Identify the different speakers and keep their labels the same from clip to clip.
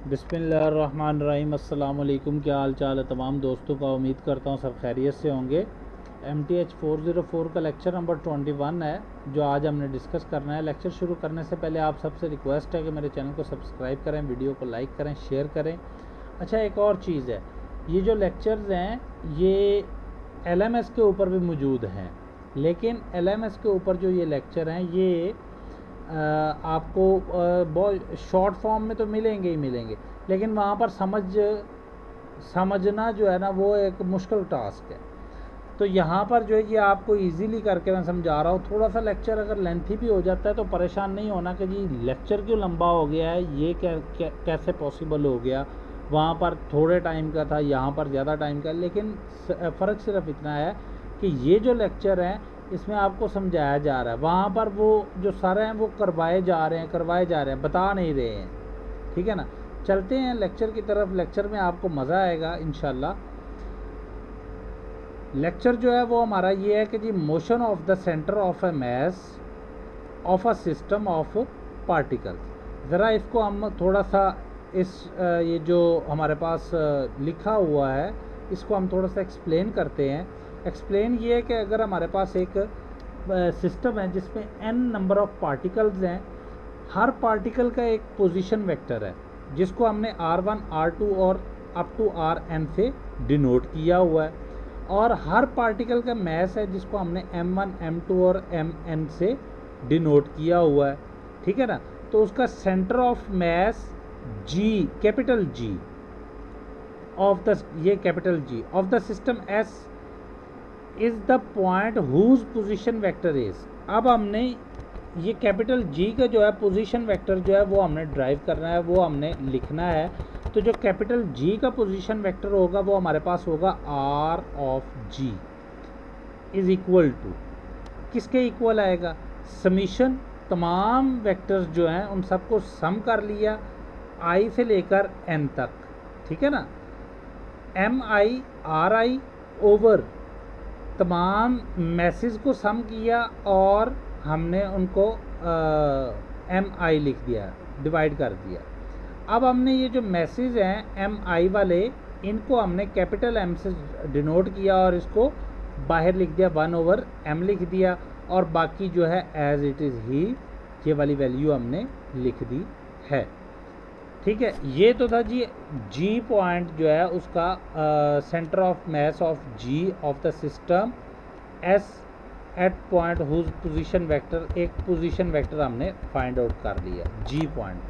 Speaker 1: बिस्मिल्लाहिर्रहमानिर्रहीम। अस्सलाम वालेकुम। क्या हाल चाल है तमाम दोस्तों का। उम्मीद करता हूँ सब खैरियत से होंगे। MTH 404 का लेक्चर नंबर 21 है जो आज हमने डिस्कस करना है। लेक्चर शुरू करने से पहले आप सबसे रिक्वेस्ट है कि मेरे चैनल को सब्सक्राइब करें, वीडियो को लाइक करें, शेयर करें। अच्छा, एक और चीज़ है, ये जो लेक्चर्स हैं ये LMS के ऊपर भी मौजूद हैं, लेकिन LMS के ऊपर जो ये लेक्चर हैं ये आपको बहुत शॉर्ट फॉर्म में तो मिलेंगे ही मिलेंगे, लेकिन वहाँ पर समझना जो है ना वो एक मुश्किल टास्क है। तो यहाँ पर जो है कि आपको इजीली करके मैं समझा रहा हूँ। थोड़ा सा लेक्चर अगर लेंथी भी हो जाता है तो परेशान नहीं होना कि जी लेक्चर क्यों लंबा हो गया है, ये कैसे पॉसिबल हो गया। वहाँ पर थोड़े टाइम का था, यहाँ पर ज़्यादा टाइम का, लेकिन फ़र्क सिर्फ इतना है कि ये जो लेक्चर हैं इसमें आपको समझाया जा रहा है, वहाँ पर वो जो सर हैं वो करवाए जा रहे हैं, बता नहीं रहे हैं। ठीक है ना। चलते हैं लेक्चर की तरफ। लेक्चर में आपको मज़ा आएगा इंशाल्लाह। लेक्चर जो है वो हमारा ये है कि जी motion of the centre of a mass of a system of particles. ज़रा इसको हम थोड़ा सा ये जो हमारे पास लिखा हुआ है इसको हम थोड़ा सा एक्सप्लेन करते हैं। एक्सप्लेन ये है कि अगर हमारे पास एक सिस्टम है जिसमें n नंबर ऑफ पार्टिकल्स हैं, हर पार्टिकल का एक पोजीशन वेक्टर है जिसको हमने R1 R2 और अप टू Rn से डिनोट किया हुआ है, और हर पार्टिकल का मैस है जिसको हमने M1 M2 और Mn से डिनोट किया हुआ है। ठीक है ना। तो उसका centre of mass G, capital G of the, ये capital G of the system S is the point whose position vector is. अब हमने ये कैपिटल G का जो है पोजीशन वेक्टर जो है वो हमने ड्राइव करना है, वो हमने लिखना है। तो जो कैपिटल G का पोजीशन वेक्टर होगा वो हमारे पास होगा R of G is equal to, किसके इक्वल आएगा, समीशन तमाम वेक्टर्स जो हैं उन सबको सम कर लिया I से लेकर N तक। ठीक है ना। MI RI ओवर तमाम मैसेज को सम किया और हमने उनको MI लिख दिया, डिवाइड कर दिया। अब हमने ये जो मैसेज हैं MI वाले इनको हमने कैपिटल M से डिनोट किया और इसको बाहर लिख दिया, 1/m लिख दिया, और बाकी जो है एज इट इज़ ही ये वाली वैल्यू हमने लिख दी है। ठीक है। ये तो था जी G पॉइंट जो है उसका centre of mass of G of the system S at point whose position vector, एक पोजीशन वेक्टर हमने फाइंड आउट कर लिया G पॉइंट।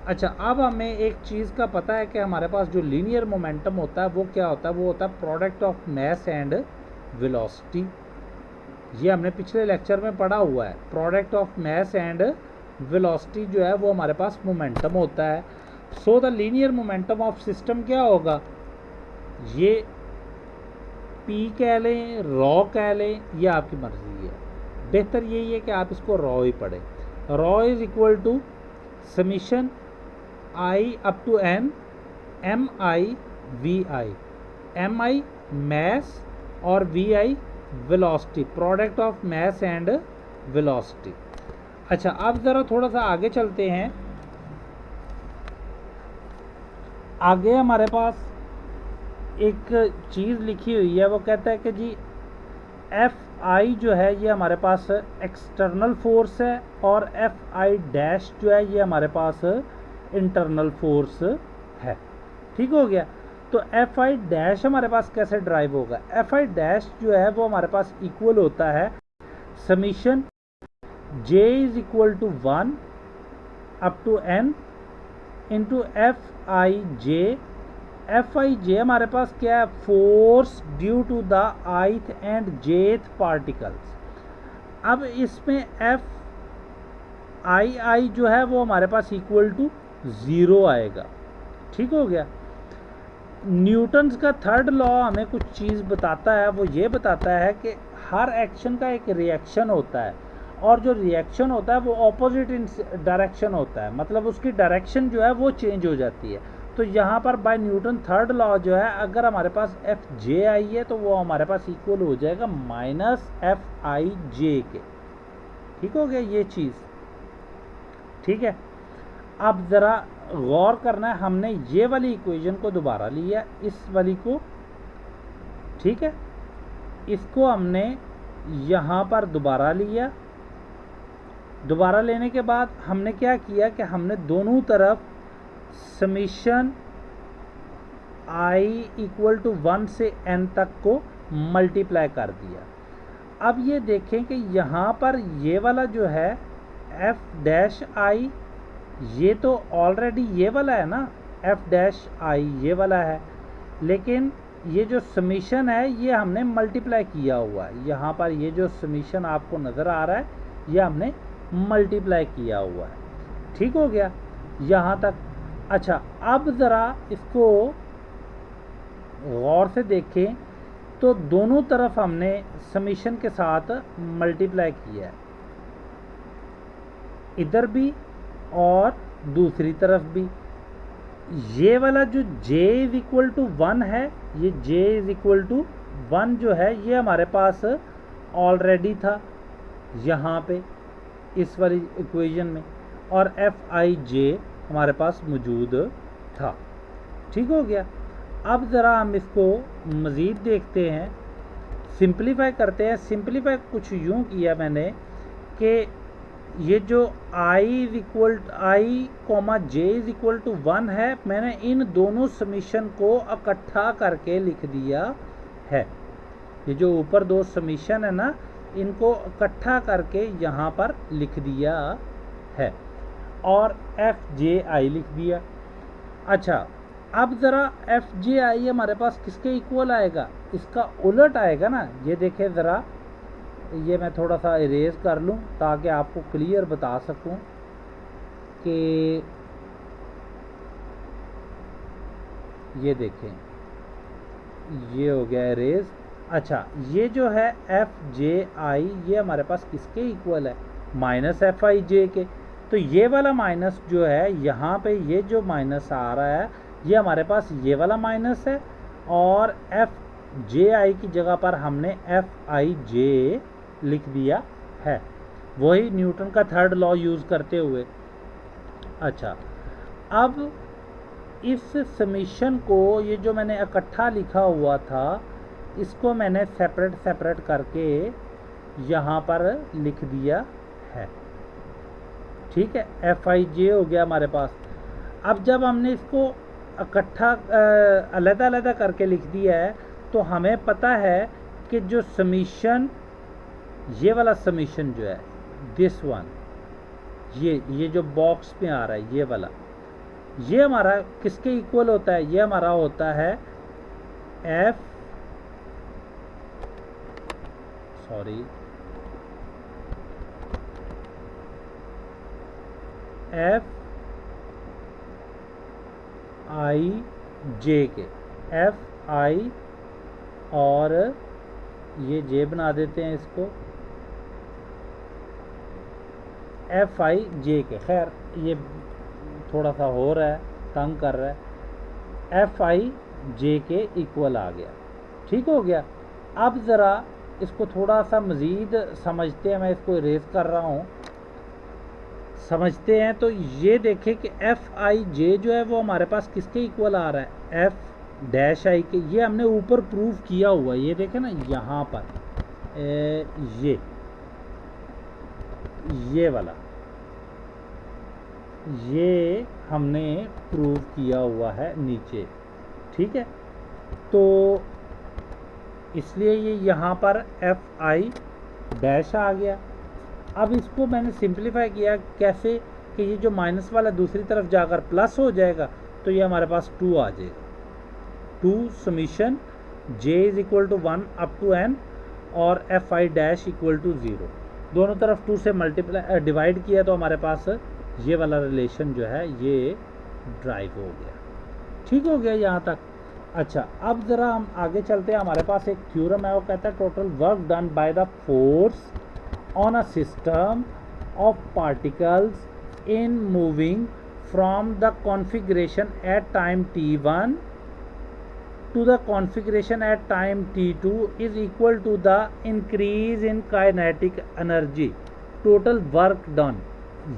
Speaker 1: अच्छा, अब हमें एक चीज़ का पता है कि हमारे पास जो लीनियर मोमेंटम होता है वो क्या होता है, वो होता है product of mass and velocity. ये हमने पिछले लेक्चर में पढ़ा हुआ है। Product of mass and velocity जो है वो हमारे पास मोमेंटम होता है। So the linear momentum of system क्या होगा, ये P कह लें, रॉ कह लें, ये आपकी मर्जी है। बेहतर यही है कि आप इसको रॉ ही पढ़ें। Rho is equal to summation I up to N MI VI, MI mass और VI velocity, product of mass and velocity. अच्छा, अब ज़रा थोड़ा सा आगे चलते हैं। आगे हमारे पास एक चीज़ लिखी हुई है, वो कहता है कि जी FI जो है ये हमारे पास एक्सटर्नल फोर्स है और FI डैश जो है ये हमारे पास इंटरनल फोर्स है। ठीक हो गया। तो FI डैश हमारे पास कैसे ड्राइव होगा, FI डैश जो है वो हमारे पास इक्वल होता है summation J is equal to 1 up to N into FIJ हमारे पास क्या है, force due to the ith and jth particles. अब इसमें FII जो है वो हमारे पास इक्वल टू 0 आएगा। ठीक हो गया। न्यूटन्स का थर्ड लॉ हमें कुछ चीज़ बताता है, वो ये बताता है कि हर एक्शन का एक रिएक्शन होता है, और जो रिएक्शन होता है वो ऑपोजिट डायरेक्शन होता है, मतलब उसकी डायरेक्शन जो है वो चेंज हो जाती है। तो यहाँ पर बाय न्यूटन थर्ड लॉ जो है, अगर हमारे पास FJ आई है तो वो हमारे पास इक्वल हो जाएगा -FIJ के। ठीक हो गया ये चीज़। ठीक है। अब ज़रा गौर करना है, हमने ये वाली इक्वेशन को दोबारा लिया, इस वाली को, ठीक है, इसको हमने यहाँ पर दोबारा लिया। दोबारा लेने के बाद हमने क्या किया कि हमने दोनों तरफ समीशन i इक्वल टू 1 से n तक को मल्टीप्लाई कर दिया। अब ये देखें कि यहाँ पर ये वाला जो है f डैश i, ये तो ऑलरेडी ये वाला है ना, f डैश i ये वाला है, लेकिन ये जो समीशन है ये हमने मल्टीप्लाई किया हुआ है। यहाँ पर ये जो समीशन आपको नज़र आ रहा है ये हमने मल्टीप्लाई किया हुआ है। ठीक हो गया यहाँ तक। अच्छा, अब ज़रा इसको गौर से देखें तो दोनों तरफ हमने समीशन के साथ मल्टीप्लाई किया है, इधर भी और दूसरी तरफ भी। ये वाला जो j इज इक्वल टू 1 है, ये j इज इक्वल टू 1 जो है ये हमारे पास ऑलरेडी था यहाँ पे इस वाली इक्वेशन में, और Fij हमारे पास मौजूद था। ठीक हो गया। अब ज़रा हम इसको मज़ीद देखते हैं, सिंप्लीफाई करते हैं। सिंप्लीफाई कुछ यूँ किया मैंने कि ये जो i comma j is equal to 1 है, मैंने इन दोनों समीशन को इकट्ठा करके लिख दिया है। ये जो ऊपर दो समीशन है ना, इनको इकट्ठा करके यहाँ पर लिख दिया है और Fji लिख दिया। अच्छा, अब ज़रा Fji हमारे पास किसके इक्वल आएगा, इसका उलट आएगा ना। ये देखें ज़रा, ये मैं थोड़ा सा इरेज कर लूँ ताकि आपको क्लियर बता सकूँ कि ये देखें, ये हो गया इरेज। अच्छा, ये जो है Fji ये हमारे पास किसके इक्वल है, माइनस Fij के। तो ये वाला माइनस जो है यहाँ पे, ये जो माइनस आ रहा है ये हमारे पास ये वाला माइनस है, और Fji की जगह पर हमने Fij लिख दिया है, वही न्यूटन का थर्ड लॉ यूज़ करते हुए। अच्छा, अब इस समीशन को, ये जो मैंने इकट्ठा लिखा हुआ था, इसको मैंने सेपरेट करके यहाँ पर लिख दिया है। ठीक है, Fij हो गया हमारे पास। अब जब हमने इसको इकट्ठा अलग-अलग करके लिख दिया है, तो हमें पता है कि जो समीशन, ये वाला समीशन जो है, दिस वन, ये जो बॉक्स में आ रहा है ये वाला, ये हमारा किसके इक्वल होता है, ये हमारा होता है Fij के, Fi और ये j बना देते हैं इसको, Fij के, खैर ये थोड़ा सा हो रहा है, तंग कर रहा है, Fij के इक्वल आ गया। ठीक हो गया। अब ज़रा इसको थोड़ा सा मज़ीद समझते हैं, मैं इसको इरेज कर रहा हूँ, समझते हैं। तो ये देखें कि Fij जो है वो हमारे पास किसके इक्वल आ रहा है, F डैश आई के। ये हमने ऊपर प्रूव किया हुआ है, ये देखें ना यहाँ पर, ये वाला, ये हमने प्रूव किया हुआ है नीचे। ठीक है, तो इसलिए ये यहाँ पर Fi डैश आ गया। अब इसको मैंने सिंप्लीफाई किया कैसे, कि ये जो माइनस वाला दूसरी तरफ जाकर प्लस हो जाएगा, तो ये हमारे पास 2 आ जाएगा। 2 summation j is equal to 1 up to n और Fi डैश इक्वल टू 0, दोनों तरफ 2 से मल्टीप्लाई डिवाइड किया, तो हमारे पास ये वाला रिलेशन जो है ये ड्राइव हो गया। ठीक हो गया यहाँ तक। अच्छा, अब ज़रा हम आगे चलते हैं। हमारे पास एक थ्योरम है, वो कहता है total work done by the force on a system of particles in moving from the configuration at time t1 to the configuration at time t2 is equal to the increase in kinetic energy, total work done।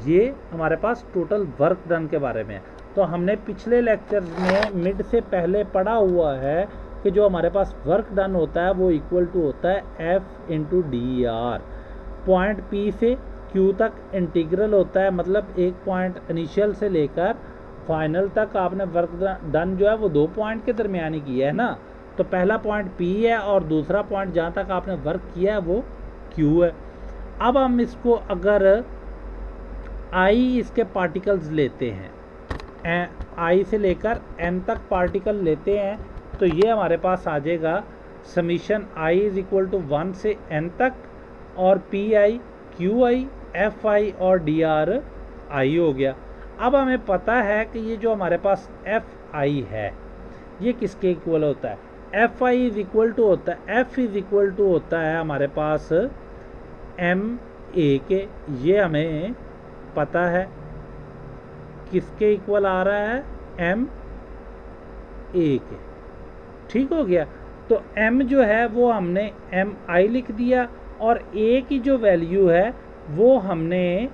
Speaker 1: ये हमारे पास total work done के बारे में है। तो हमने पिछले lectures में मिड से पहले पढ़ा हुआ है कि जो हमारे पास वर्क डन होता है वो इक्वल टू होता है F into D R. Point P से क्यू तक इंटीग्रल होता है, मतलब एक पॉइंट इनिशियल से लेकर फाइनल तक आपने वर्क डन जो है वो 2 पॉइंट के दरमियान ही किया है ना। तो पहला पॉइंट पी है और दूसरा पॉइंट जहाँ तक आपने वर्क किया है वो क्यू है। अब हम इसको अगर आई इसके पार्टिकल्स लेते हैं, आई से लेकर एन तक पार्टिकल लेते हैं, तो ये हमारे पास आ जाएगा summation I is equal to 1 से एन तक, और P I, Q I, F I और डी आर आई हो गया। अब हमें पता है कि ये जो हमारे पास एफ आई है ये किसके इक्वल होता है। F I is equal to होता है, एफ इज इक्वल टू होता है हमारे पास एम ए के। ये हमें पता है किसके इक्वल आ रहा है, एम ए के। ठीक हो गया। तो m जो है वो हमने एम आई लिख दिया, और a की जो वैल्यू है वो हमने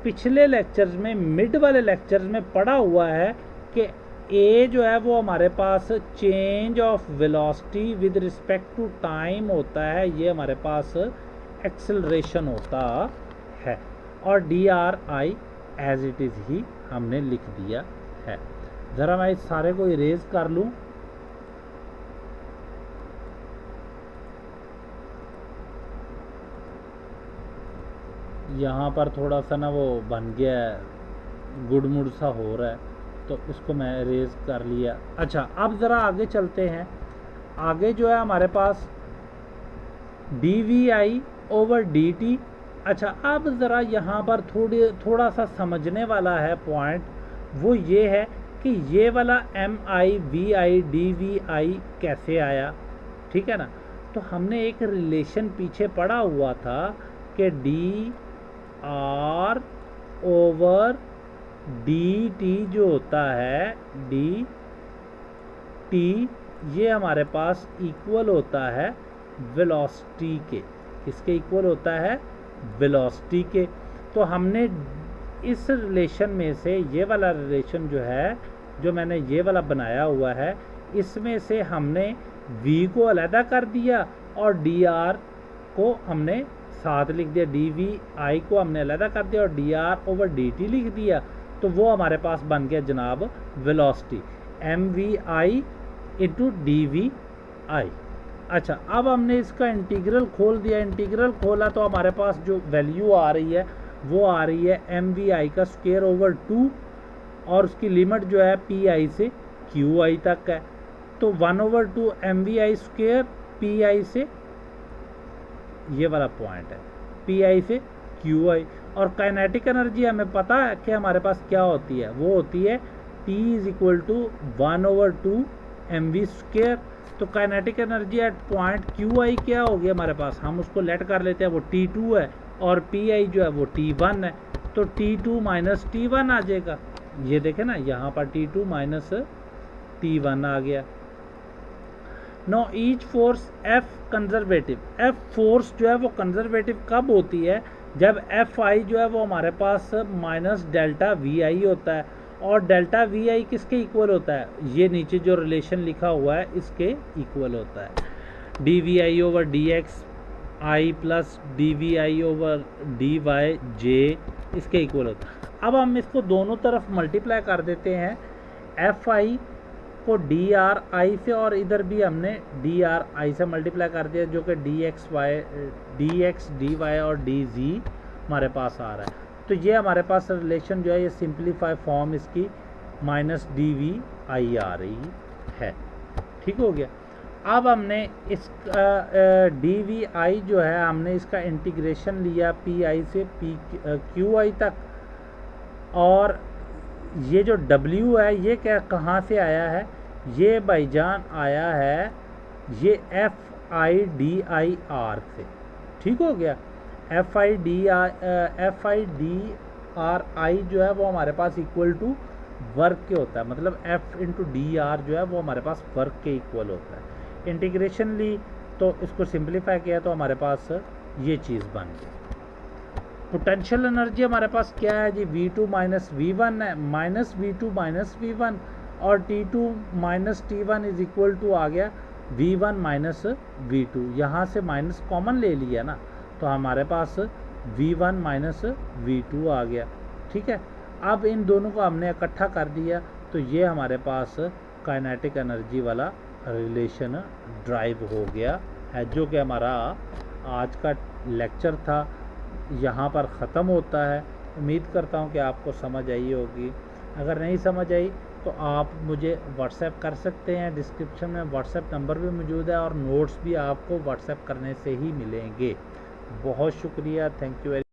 Speaker 1: पिछले लेक्चर्स में, मिड वाले लेक्चर्स में पढ़ा हुआ है कि a जो है वो हमारे पास change of velocity with respect to time होता है, ये हमारे पास एक्सेलरेशन होता है, और D R I as it is ही हमने लिख दिया है। ज़रा मैं इस सारे को इरेज कर लूँ। यहाँ पर थोड़ा सा ना वो बन गया है, गुड़मुड़ सा हो रहा है, तो इसको मैं इरेज कर लिया। अच्छा, अब ज़रा आगे चलते हैं। आगे जो है हमारे पास D we I over D T. अच्छा, अब ज़रा यहाँ पर थोड़ा सा समझने वाला है पॉइंट, वो ये है कि ये वाला M V I D V we आई कैसे आया। ठीक है ना। तो हमने एक रिलेशन पीछे पढ़ा हुआ था कि D R over D T जो होता है, डी टी, ये हमारे पास इक्वल होता है वेलोसिटी के। किसके इक्वल होता है, वेलोसिटी के। तो हमने इस रिलेशन में से ये वाला रिलेशन जो है, जो मैंने ये वाला बनाया हुआ है, इसमें से हमने v को अलहदा कर दिया और dr को हमने साथ लिख दिया, dvi को हमने अलहदा कर दिया और dr ओवर dt लिख दिया। तो वो हमारे पास बन गया जनाब वेलोसिटी, mvi इंटू dvi। अच्छा, अब हमने इसका इंटीग्रल खोल दिया। इंटीग्रल खोला तो हमारे पास जो वैल्यू आ रही है वो आ रही है mvi का स्क्वायर ओवर 2, और उसकी लिमिट जो है pi से qi तक है। तो 1/2 mvi स्क्वायर pi से, ये वाला पॉइंट है, pi से qi। और काइनेटिक एनर्जी हमें पता है कि हमारे पास क्या होती है, वो होती है T is equal to 1/2 mv square. तो kinetic energy at point qi क्या होगी हमारे पास, हम उसको लेट कर लेते हैं, वो T2 है, और pi जो है वो T1 है। तो T2 माइनस T1 आ जाएगा। ये देखें ना, यहाँ पर T2 माइनस T1 आ गया। Know each force F conservative, F force जो है वो कंजर्वेटिव कब होती है, जब Fi जो है वो हमारे पास माइनस डेल्टा Vi होता है, और डेल्टा Vi किसके इक्वल होता है, ये नीचे जो रिलेशन लिखा हुआ है इसके इक्वल होता है। dvi over dx i plus dvi over dy j इसके इक्वल होता है। अब हम इसको दोनों तरफ मल्टीप्लाई कर देते हैं, Fi को dri से, और इधर भी हमने dri से मल्टीप्लाई कर दिया, जो कि dx dy और dz हमारे पास आ रहा है। तो ये हमारे पास रिलेशन जो है, ये सिंप्लीफाई फॉर्म इसकी माइनस dvi आ रही है। ठीक हो गया। अब हमने इस dvi जो है, हमने इसका इंटीग्रेशन लिया pi से qi तक, और ये जो w है ये क्या कहाँ से आया है, ये भाईजान आया है ये FIDIR से। ठीक हो गया। FIDRI जो है वो हमारे पास इक्वल टू वर्क के होता है, मतलब F इंटू DR जो है वो हमारे पास वर्क के इक्वल होता है। इंटीग्रेशन ली तो इसको सिंप्लीफाई किया तो हमारे पास ये चीज़ बन गई। पोटेंशियल एनर्जी हमारे पास क्या है जी, V2 माइनस V1 है, माइनस V2 माइनस V1, और T2 minus T1 is equal to आ गया V1 माइनस V2। यहाँ से माइनस कॉमन ले लिया ना, तो हमारे पास V1 माइनस V2 आ गया। ठीक है, अब इन दोनों को हमने इकट्ठा कर दिया, तो ये हमारे पास काइनेटिक एनर्जी वाला रिलेशन ड्राइव हो गया है, जो कि हमारा आज का लेक्चर था यहाँ पर ख़त्म होता है। उम्मीद करता हूँ कि आपको समझ आई होगी। अगर नहीं समझ आई तो आप मुझे व्हाट्सएप कर सकते हैं, डिस्क्रिप्शन में व्हाट्सएप नंबर भी मौजूद है, और नोट्स भी आपको व्हाट्सएप करने से ही मिलेंगे। बहुत शुक्रिया, थैंक यू वेरी